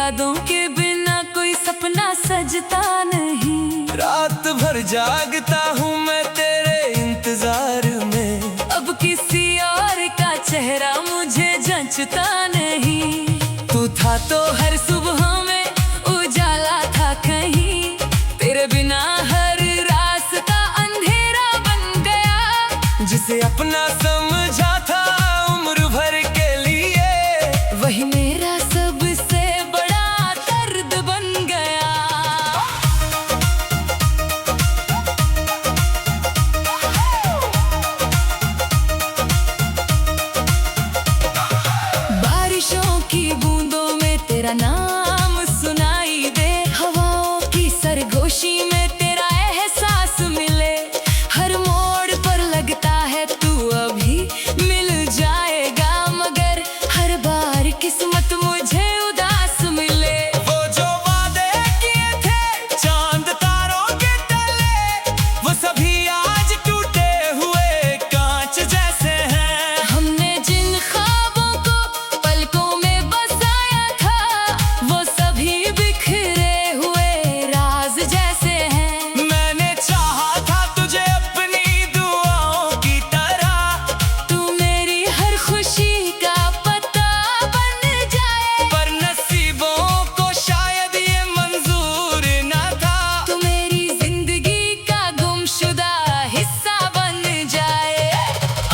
यादों के बिना कोई सपना सजता नहीं। रात भर जागता हूँ मैं तेरे इंतजार में। अब किसी और का चेहरा मुझे जचता नहीं। तू था तो हर सुबह में उजाला था कहीं, तेरे बिना हर रास्ता अंधेरा बन गया। जिसे अपना समझा था उम्र भर के लिए, वही मेरा सबसे बड़ा दर्द बन गया। बारिशों की बूंदों में तेरा नाम सुनाई दे, हवाओं की सरगोशी में तेरा एहसास मिले। हर मोड़ पर लगता है तू अभी मिल जाएगा, मगर हर बार किस्मत मुझे उदास मिले। वो जो वादे किए थे चांद तारों के तले, वो सभी आज टूटे हुए कांच जैसे हैं। हमने जिन ख्वाबों को पलकों में बसाया था, वो सभी बिखरे हुए राज जैसे हैं। मैंने चाहा था तुझे अपनी दुआओं की तरह, तू मेरी हर खुशी का पता बन जाए, पर नसीबों को शायद ये मंजूर न था। तू मेरी जिंदगी का गुमशुदा हिस्सा बन जाए।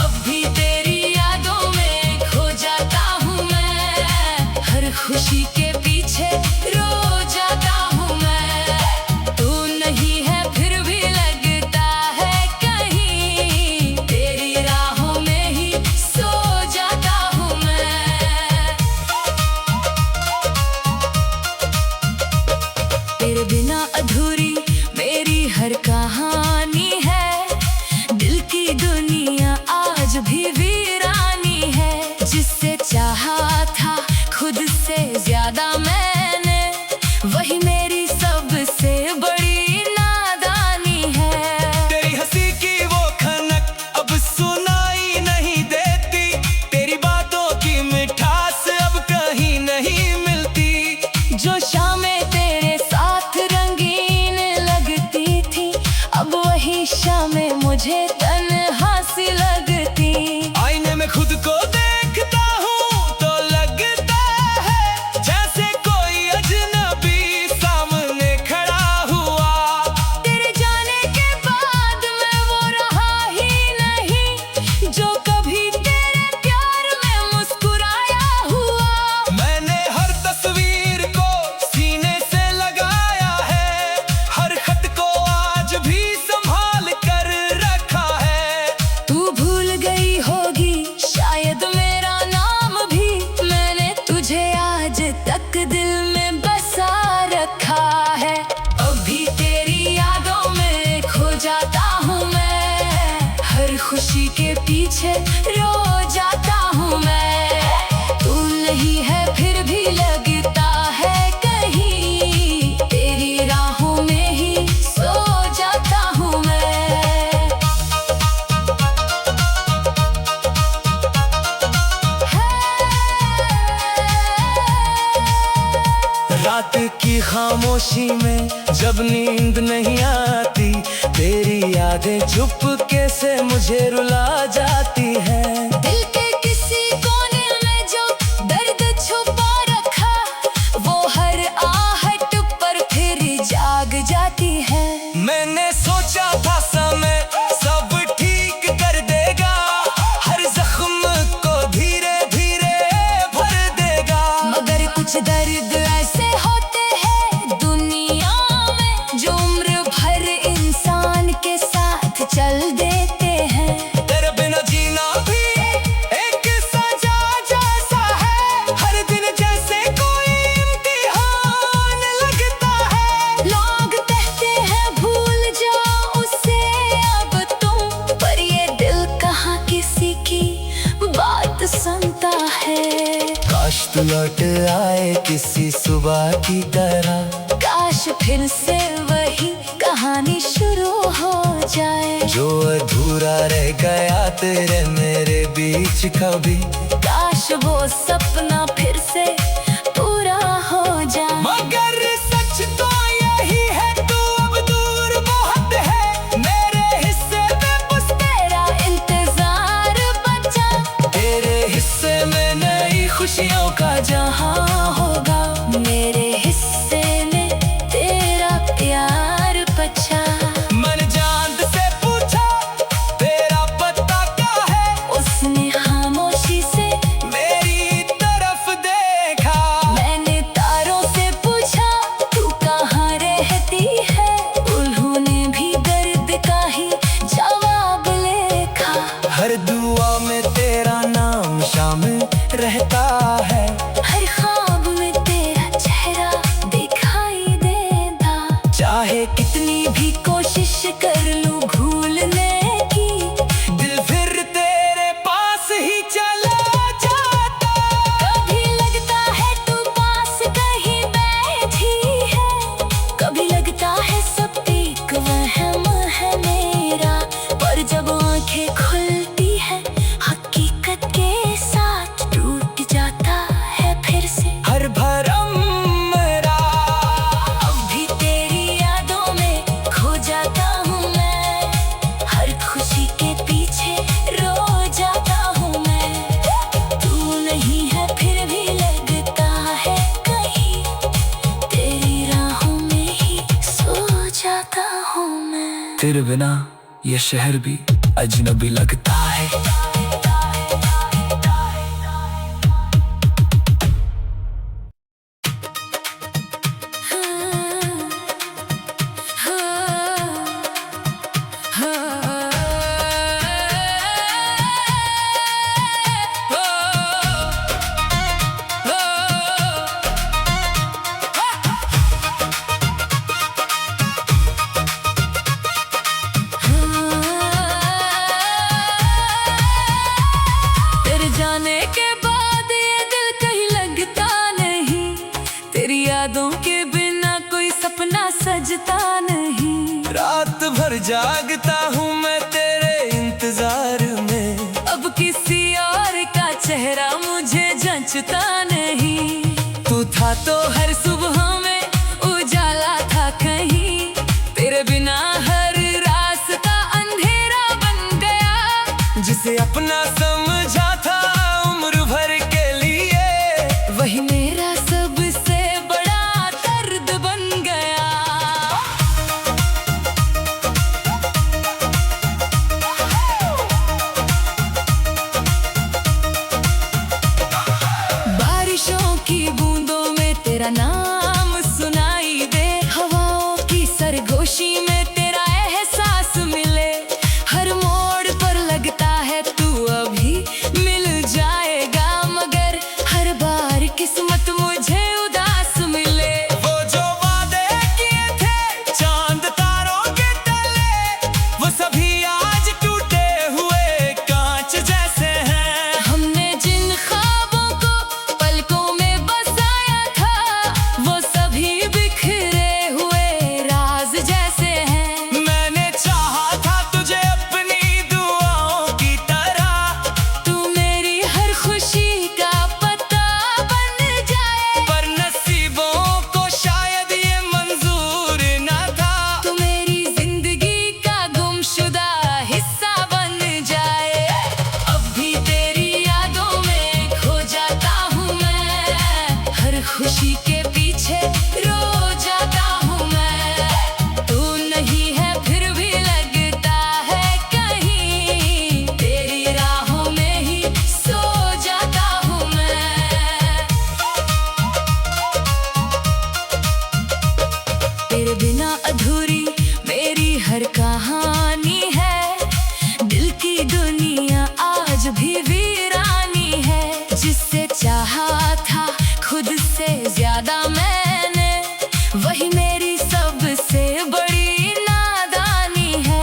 अब भी तेरी यादों में खो जाता हूँ मैं, हर खुशी के पीछे रो जाता हूँ मैं। तू नहीं है फिर भी लगता है कहीं, तेरी राहों में ही सो जाता हूँ मैं। तेरे बिना अधूरी मेरी हर कहानी है, दिल की दुनिया आज भी वीरानी है। जिससे चाहा था खुद से ज्यादा मैंने, वही मेरी सबसे बड़ी नादानी है। तेरी हंसी की वो खनक अब सुनाई नहीं देती, तेरी बातों की मिठास अब कहीं नहीं मिलती। जो शामें तेरे साथ रंगीन लगती थी, अब वही शामें मुझे तन्हा सी लगती। आईने में खुद को देखता हूँ तो लगता है जैसे कोई अजनबी सामने खड़ा हुआ। तेरे जाने के बाद मैं वो रहा ही नहीं, जो कभी तेरे प्यार में मुस्कुराया हुआ। मैंने हर तस्वीर को सीने से लगाया है, हर खत को आज भी संभाल कर रखा है। तू भूल गई होगी शायद मेरा नाम भी, मैंने तुझे आज तक दिल में बसा रखा है। अब भी तेरी यादों में खो जाता हूँ मैं, हर खुशी के पीछे रो जाता हूँ मैं। तू नहीं है फिर भी लगता है कहीं, तेरी राहों में ही सो जाता हूँ मैं। रात की खामोशी में जब नींद नहीं आती, तेरी यादें चुपके से मुझे रुला जाती हैं। दिल के किसी कोने में जो दर्द छुपा रखा, वो हर आहट पर फिर जाग जाती है। मैंने सोचा था समय सब ठीक कर देगा, हर जख्म को धीरे धीरे भर देगा। मगर कुछ दर्द ऐसे होते हैं दुनिया में, जो उम्र भर इंसान के साथ चल देते हैं। तेरे बिना जीना भी एक सजा जैसा है, हर दिन जैसे कोई इम्तिहान लगता है। लोग कहते हैं भूल जाओ उसे अब तुम, पर ये दिल कहाँ किसी की बात सुनता है। काश तू लौट आए किसी सुबह की तरह, काश फिर से वही कहानी शुरू हो जाए। जो अधूरा रह गया तेरे मेरे बीच कभी, काश वो सपना फिर से पूरा हो जाए। तेरे बिना ये शहर भी अजनबी लगता है। जाने के बाद ये दिल कहीं लगता नहीं, तेरी यादों के बिना कोई सपना सजता नहीं। रात भर जागता हूँ मैं तेरे इंतजार में, अब किसी और का चेहरा मुझे जंचता नहीं। तू था तो हर सुबह में उजाला था कहीं, तेरे बिना हर रास्ता अंधेरा बन गया। जिसे अपना समझा था उम्र भर के लिए, वही मेरा सबसे बड़ा दर्द बन गया। बारिशों की बूंदों में तेरा नाम सुनाई दे, हवाओं की सरगोशी में तेरा एहसास मिले। हर मोड़ पर लगता है तू अभी मिल जाएगा, मगर हर बार किस्मत मुझे उदास मिले। वो जो वादे किए थे चांद तारों के तले, वो सभी आज टूटे हुए कांच जैसे हैं। हमने जिन ख्वाबों को पलकों में बसाया था, वो सभी बिखरे हुए राज जैसे हैं। मैंने चाहा था तुझे अपनी दुआओं की तरह, तू मेरी हर खुशी का पता बन जाए, पर नसीबों को शायद ये मंजूर न था। तू मेरी जिंदगी का गुमशुदा हिस्सा बन जाए। अब भी तेरी यादों में खो जाता हूँ मैं, हर खुशी के पीछे रो जाता हूँ मैं। तू नहीं है फिर भी लगता है कहीं, तेरी राहों में ही सो जाता हूँ मैं। तेरे बिना अधूरी मेरी हर कहानी है, दिल की दुनिया आज भी वीरानी है। जिससे चाहा था खुद से ज्यादा मैंने, वही मेरी सबसे बड़ी नादानी है।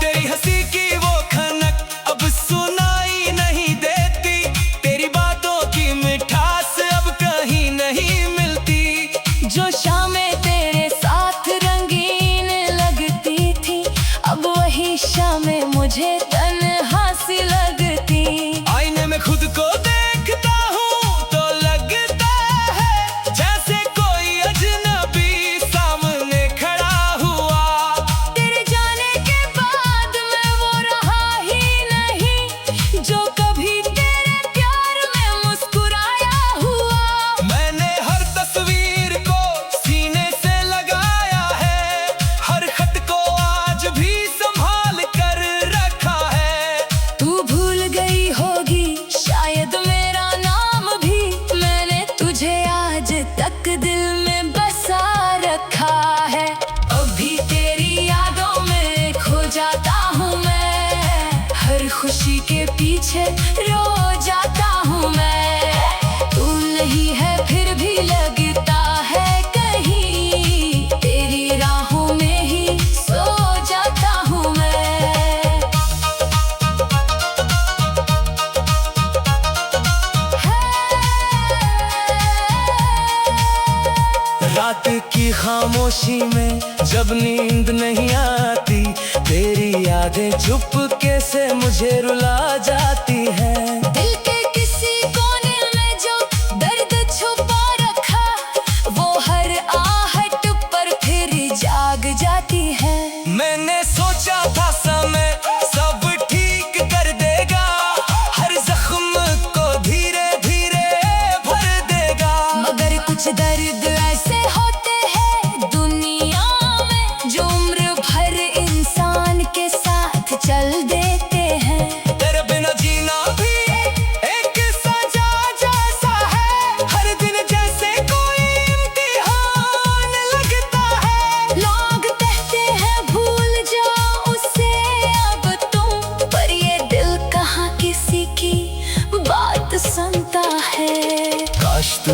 तेरी हंसी की वो खनक अब सुनाई नहीं देती, तेरी बातों की मिठास अब कहीं नहीं मिलती। जो शामें तेरे साथ रंगीन लगती थी, अब वही शामें मुझे तन्हा सी लगती। आईने में खुद को देखता हूँ तो लगता है जैसे कोई अजनबी सामने खड़ा हुआ। तेरे जाने के बाद मैं वो रहा ही नहीं, जो कभी तेरे प्यार में मुस्कुराया हुआ। मैंने हर तस्वीर को सीने से लगाया है, हर खत को आज भी संभाल कर रखा है। तू भूल गई होगी शायद मेरा नाम भी, मैंने तुझे आज तक दिल में बसा रखा है। अभी तेरी यादों में खो जाता हूँ मैं, हर खुशी के पीछे रो जाता हूँ मैं। तू नहीं है फिर भी लगता है कहीं, तेरी राहों में ही सो जाता हूँ मैं। रात की खामोशी में जब नींद नहीं आती, तेरी यादें चुपके से मुझे रुला जाती हैं। दिल के किसी कोने में जो दर्द छुपा रखा, वो हर आहट पर फिर जाग जाती है। मैंने सोचा था समय सब ठीक कर देगा, हर जख्म को धीरे धीरे भर देगा। मगर कुछ दर्द ऐसे होते हैं दुनिया में, जो उम्र भर इंसान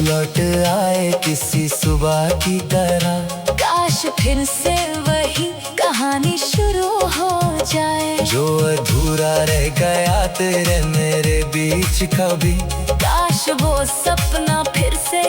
लौट आए किसी सुबह की तरह। काश फिर से वही कहानी शुरू हो जाए, जो अधूरा रह गया तेरे मेरे बीच कभी। काश वो सपना फिर से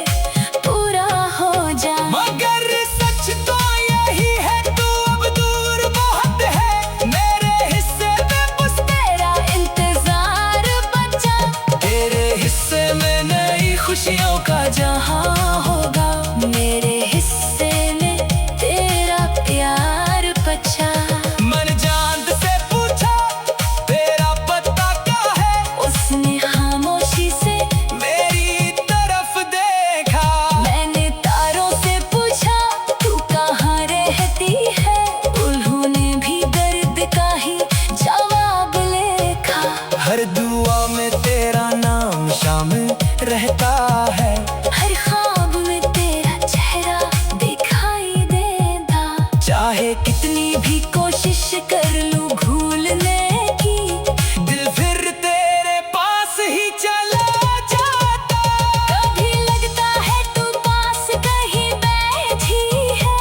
पूरा हो जाए। मगर सच तो यही है, तू अब दूर बहुत है मेरे हिस्से में, बस तेरा इंतजार बचा। तेरे हिस्से में नई खुशियों का जहां होगा। मेरे हिस्से में तेरा प्यार बचा। मन चांद से पूछा तेरा पता क्या है, उसने खामोशी से मेरी तरफ देखा। मैंने तारों से पूछा तू कहाँ रहती है, उन्होंने भी दर्द का ही जवाब लिखा। हर दुआ में तेरा नाम शामिल रहता है, हर ख्वाब में तेरा चेहरा दिखाई देता। चाहे कितनी भी कोशिश कर लूं भूलने की, दिल फिर तेरे पास ही चला जाता। कभी लगता है तू पास कहीं बैठी है,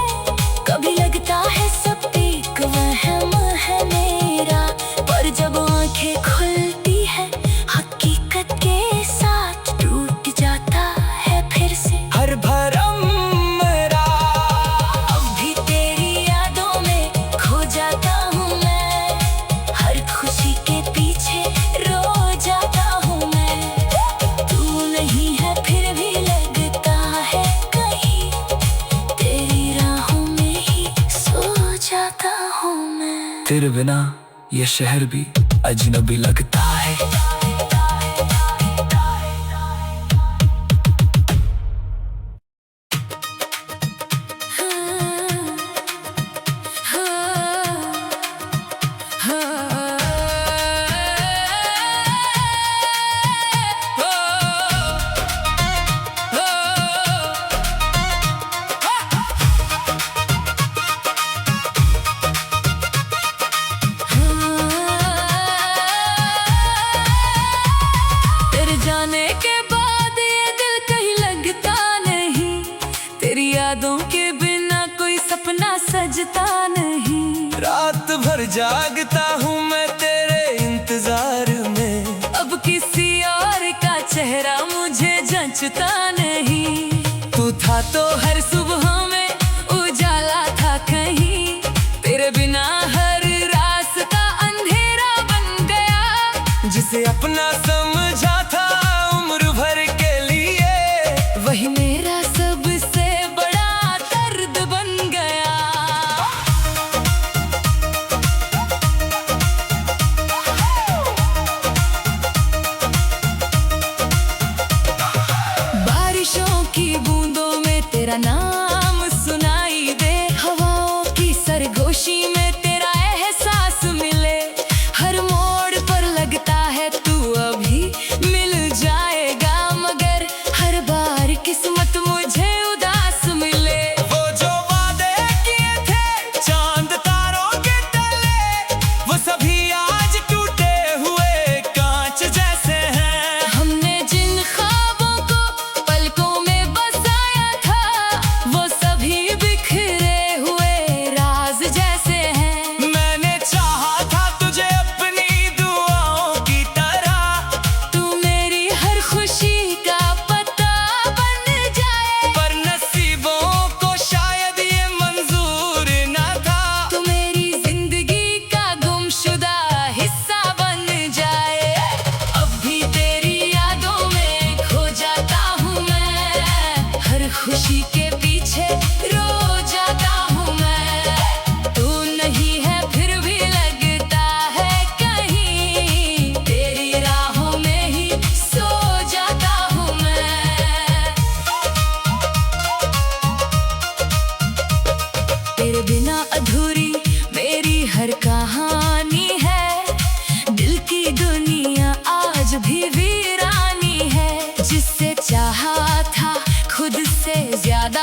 कभी लगता है सब एक वहम है मेरा। पर जब आंखें खुलती है हकीकत के साथ टूट जाता है फिर से हर भरम मेरा। अब भी तेरी यादों में खो जाता हूँ मैं, हर खुशी के पीछे रो जाता हूँ मैं। तू नहीं है फिर भी लगता है कहीं, तेरी राहों में ही सो जाता हूँ मैं। तेरे बिना ये शहर भी अजनबी लगता है। तेरे जाने के बाद ये दिल कहीं लगता नहीं, तेरी यादों के बिना कोई सपना सजता नहीं। रात भर जागता हूँ मैं तेरे इंतजार में, अब किसी और का चेहरा मुझे जंचता नहीं। तू था तो हर सुबह में उजाला था कहीं, तेरे बिना हर रास्ता अंधेरा बन गया। जिसे अपना समझा था उम्र भर के लिए, वही मेरा सबसे बड़ा दर्द बन गया। बारिशों की बूंदों में तेरा नाम सुनाई दे, हवाओं की सरगोशी में तेरा एहसास मिले। हर मोड़ पर लगता है तू अभी मिल जाएगा, मगर हर बार किस्मत मुझे उदास मिले। वो जो वादे किए थे चांद तारों के तले, वो सभी आज टूटे हुए कांच जैसे हैं। हमने जिन ख्वाबों को पलकों में बसाया था, वो सभी बिखरे हुए राज जैसे हैं। मैंने चाहा था तुझे अपनी दुआओं की तरह, तू मेरी हर खुशी का पता बन जाए, पर नसीबों को शायद ये मंजूर न था। तू मेरी जिंदगी का गुमशुदा हिस्सा बन जाए। अब भी तेरी यादों में खो जाता हूँ मैं, हर खुशी के पीछे रो जाता हूँ मैं। तू नहीं है फिर भी लगता है कहीं, तेरी राहों में ही सो जाता हूँ मैं। तेरे बिना अधूरी मेरी हर कहानी है, दिल की दुनिया आज भी वीरानी है। जिससे चाहा था खुद से ज्यादा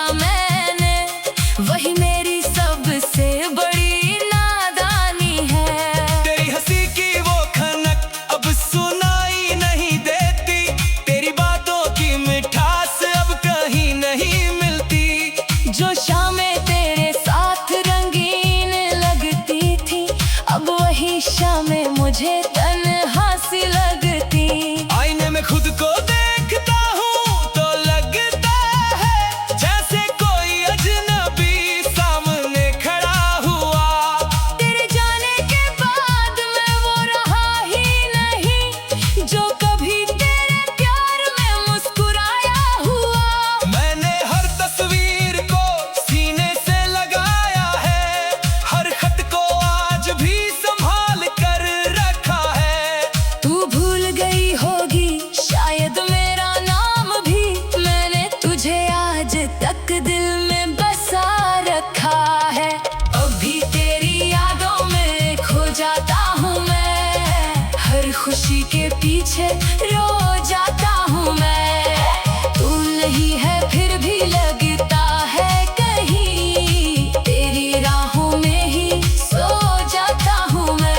जो शामें तेरे साथ रंगीन लगती थी, अब वही शामें मुझे तन्हा सी लगती। आईने में खुद को देखता हूँ तो लगता है जैसे कोई अजनबी सामने खड़ा हुआ। तेरे जाने के बाद मैं वो रहा ही नहीं जो कभी तेरे प्यार में मुस्कुराया हुआ। मैंने हर तस्वीर को सीने से लगाया है, हर खत को आज भी संभाल कर रखा है। तू भूल गई होगी शायद मेरा नाम भी, मैंने तुझे आज तक दिल में बसा रखा है। अभी तेरी यादों में खो जाता हूँ मैं, हर खुशी के पीछे रो जाता हूँ मैं। तू नहीं है फिर भी लगता है कहीं, तेरी राहों में ही सो जाता हूँ मैं।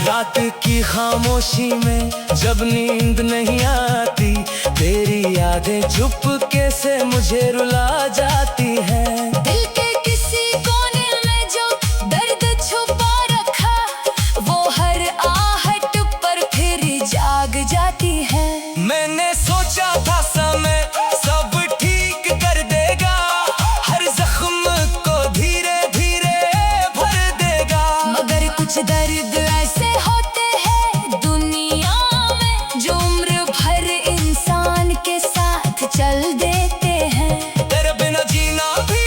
रात की खामोशी में जब नींद नहीं आती, तेरी यादें चुपके से मुझे रुला जाती हैं। दिल के किसी कोने में जो दर्द छुपा रखा, वो हर आहट पर फिर जाग जाती है। मैंने सोचा था समय सब ठीक कर देगा, हर जख्म को धीरे धीरे भर देगा। मगर कुछ दर्द ऐसे होते हैं दुनिया में, जो उम्र भर इंसान के साथ चल देते हैं। तेरे बिना जीना भी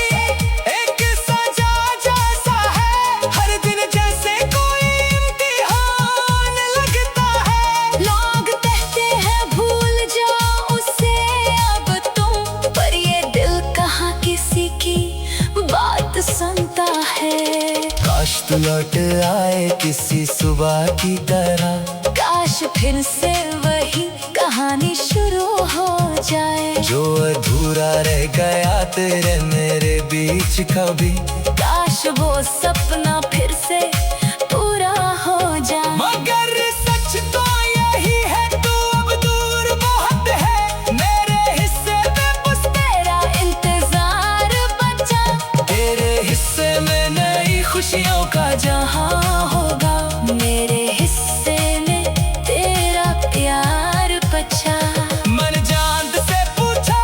एक सजा जैसा है, हर दिन जैसे कोई इम्तिहान लगता है। लोग कहते हैं भूल जाओ उसे अब तुम, पर ये दिल कहाँ किसी की बात सुनता है। काश तू लौट आए किसी सुबह की तरह, काश फिर से वही कहानी शुरू हो जाए। जो अधूरा रह गया तेरे मेरे बीच कभी, काश वो सपना फिर से पूरा हो जाए। मगर सच तो यही है तू अब दूर बहुत है, मेरे हिस्से में बस तेरा इंतजार बचा, तेरे हिस्से में नई खुशियों का जहां होगा। मेरे हिस्से में तेरा प्यार बचा। मन चांद से पूछा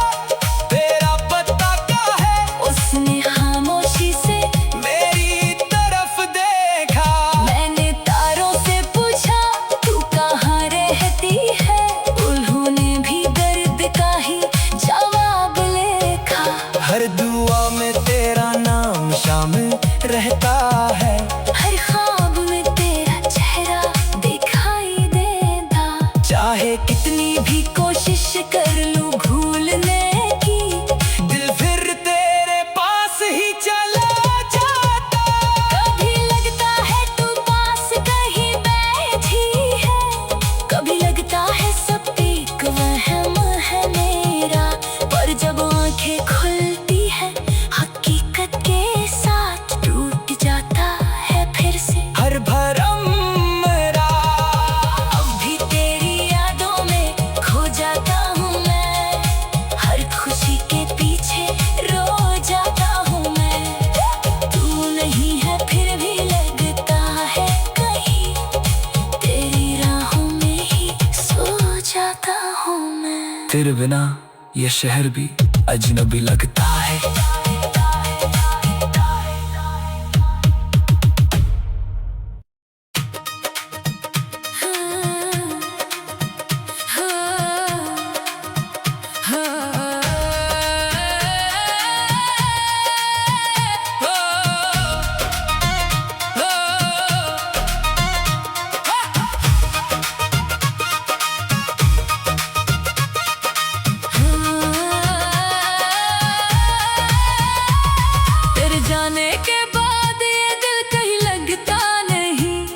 तेरा पता क्या है, उसने खामोशी से मेरी तरफ देखा। मैंने तारों से पूछा तू कहाँ रहती है, उन्होंने भी दर्द का ही जवाब लिखा। हर दुआ में तेरा नाम शामिल रहता है, हर ख्वाब में तेरा चेहरा दिखाई देता। चाहे कितनी भी कोशिश कर लूं भूलने की, दिल फिर तेरे पास ही चला जाता। कभी लगता है तू पास कहीं बैठी है, कभी लगता है सब एक वहम है मेरा। पर जब आंखें खुलती है हकीकत के साथ टूट जाता है फिर से हर भरम मेरा, अब भी तेरी यादों में खो जाता हूँ मैं, हर खुशी के पीछे रो जाता हूँ मैं। तू नहीं है फिर भी लगता है कहीं, तेरी राहों में ही सो जाता हूँ मैं। तेरे बिना ये शहर भी अजनबी लगता है। तेरे जाने के बाद ये दिल कहीं लगता नहीं,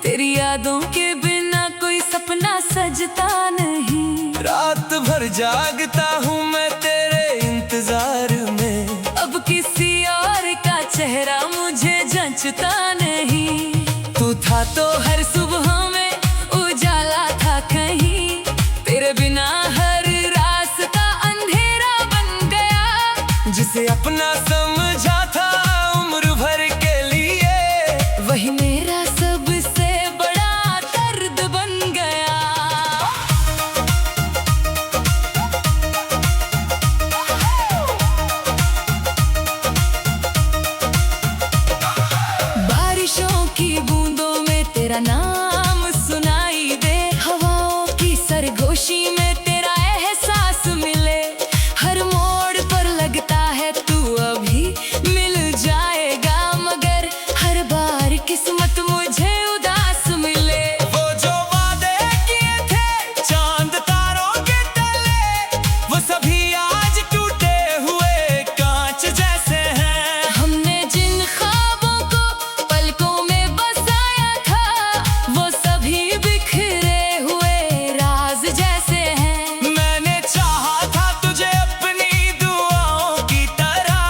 तेरी यादों के बिना कोई सपना सजता नहीं। रात भर जागता हूँ मैं तेरे इंतजार में, अब किसी और का चेहरा मुझे जचता नहीं। तू था तो हर सुबह मेरा नाम सुनाई दे, हवाओं की सरगोशी में तेरा एहसास मिले। हर मोड़ पर लगता है तू अभी मिल जाएगा, मगर हर बार किस्मत मुझे उदास मिले। वो जो वादे किए थे चांद तारों के तले, वो सभी आज टूटे हुए कांच जैसे हैं। हमने जिन ख्वाबों को पलकों में बसाया था, वो सभी बिखरे हुए राज जैसे हैं। मैंने चाहा था तुझे अपनी दुआओं की तरह,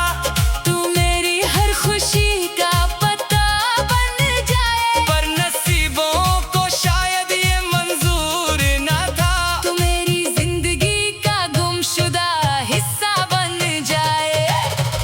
तू मेरी हर खुशी का पता बन जाए, पर नसीबों को शायद ये मंजूर न था। तू मेरी जिंदगी का गुमशुदा हिस्सा बन जाए।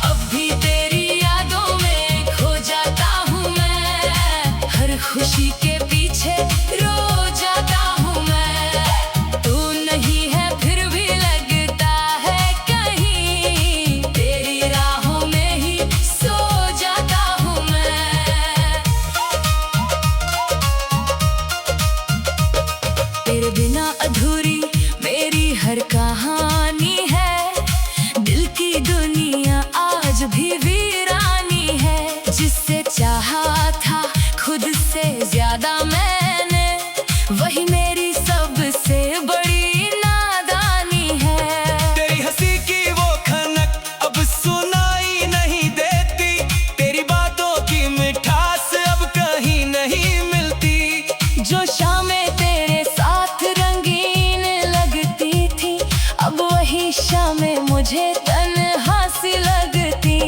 अब भी तेरी यादों में खो जाता हूँ मैं, हर खुशी के पीछे रो जाता हूँ मैं। तू नहीं है फिर भी लगता है कहीं, तेरी राहों में ही सो जाता हूँ मैं। तेरे बिना अधूरी मेरी हर कहानी है, दिल की दुनिया आज भी वीरानी है। जिससे चाहा था खुद से ज्यादा मैंने, वही मेरी सबसे बड़ी नादानी है। तेरी हंसी की वो खनक अब सुनाई नहीं देती, तेरी बातों की मिठास अब कहीं नहीं मिलती। जो शामें तेरे साथ रंगीन लगती थी, अब वही शामें मुझे तन्हा सी लगती।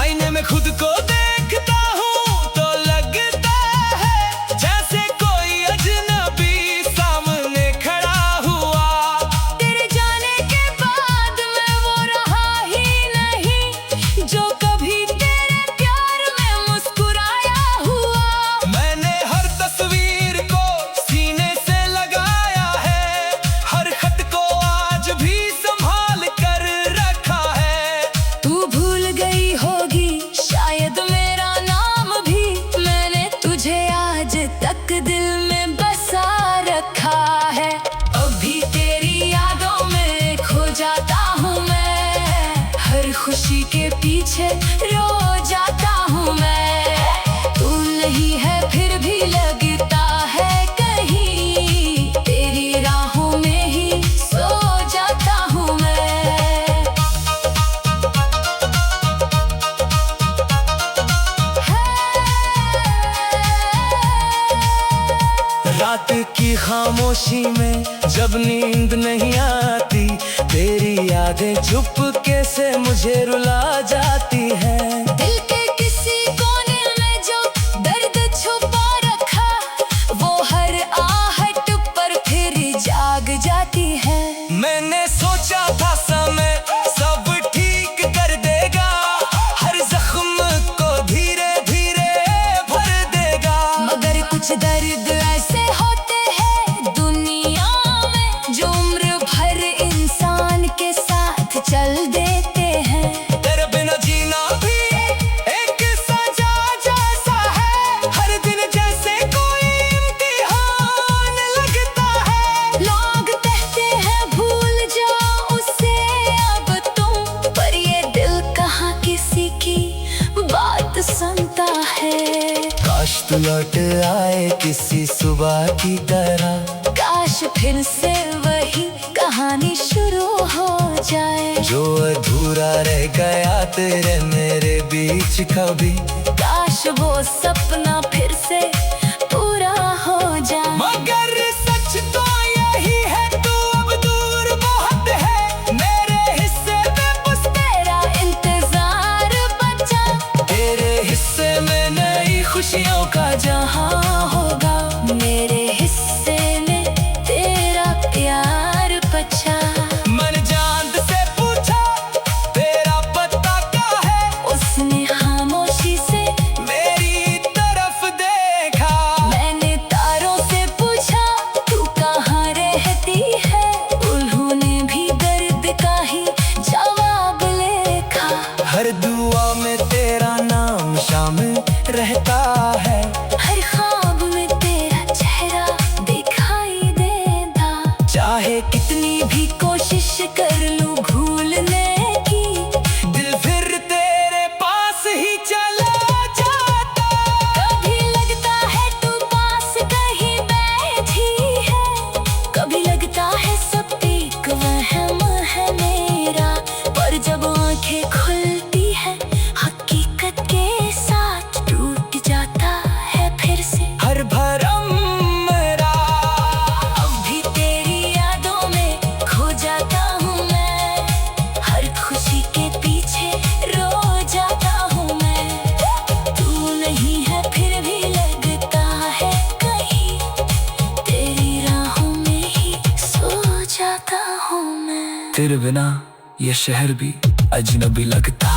आईने में खुद को देखता हूँ तो लगता है जैसे कोई अजनबी सामने खड़ा हुआ। तेरे जाने के बाद मैं वो रहा ही नहीं, जो कभी तेरे प्यार में मुस्कुराया हुआ। मैंने हर तस्वीर को सीने से लगाया है, हर खत को आज भी संभाल कर रखा है। तू भूल गई होगी शायद मेरा नाम भी, मैंने तुझे आज तक दिल में बसा रखा है। अभी तेरी यादों में खो जाता हूँ मैं, हर खुशी के पीछे रो जाता हूँ मैं। तू नहीं है फिर भी लगता है कहीं, तेरी राहों में ही सो जाता हूँ मैं। रात की खामोशी में जब नींद नहीं आती, तेरी यादें चुपके से मुझे रुला जाती हैं। दिल के किसी कोने में जो दर्द छुपा रखा, वो हर आहट पर फिर जाग जाती है। मैंने सोचा था समय सब ठीक कर देगा, हर जख्म को धीरे धीरे भर देगा। मगर कुछ दर्द ऐसे होते हैं दुनिया में, जो उम्र भर इंसान के साथ चल देते हैं। तेरे बिना जीना भी एक सजा जैसा है, हर दिन जैसे कोई इम्तिहान लगता है। लोग कहते हैं भूल जाओ उसे अब तुम, पर ये दिल कहाँ किसी की बात सुनता है। काश तू लौट आए किसी सुबह की तरह, काश फिर से वही कहानी शुरू हो जाए। जो अधूरा रह गया तेरे मेरे बीच कभी, काश वो सपना फिर से पूरा हो जाए। मगर सच तो यही है तू अब दूर बहुत है, मेरे हिस्से में बस तेरा इंतजार बचा, तेरे हिस्से में नई खुशियों का जहां होगा। मेरे हिस्से में तेरा प्यार बचा। मन चांद से पूछा तेरा पता क्या है, उसने खामोशी से मेरी तरफ देखा तेरे बिना ये शहर भी अजनबी लगता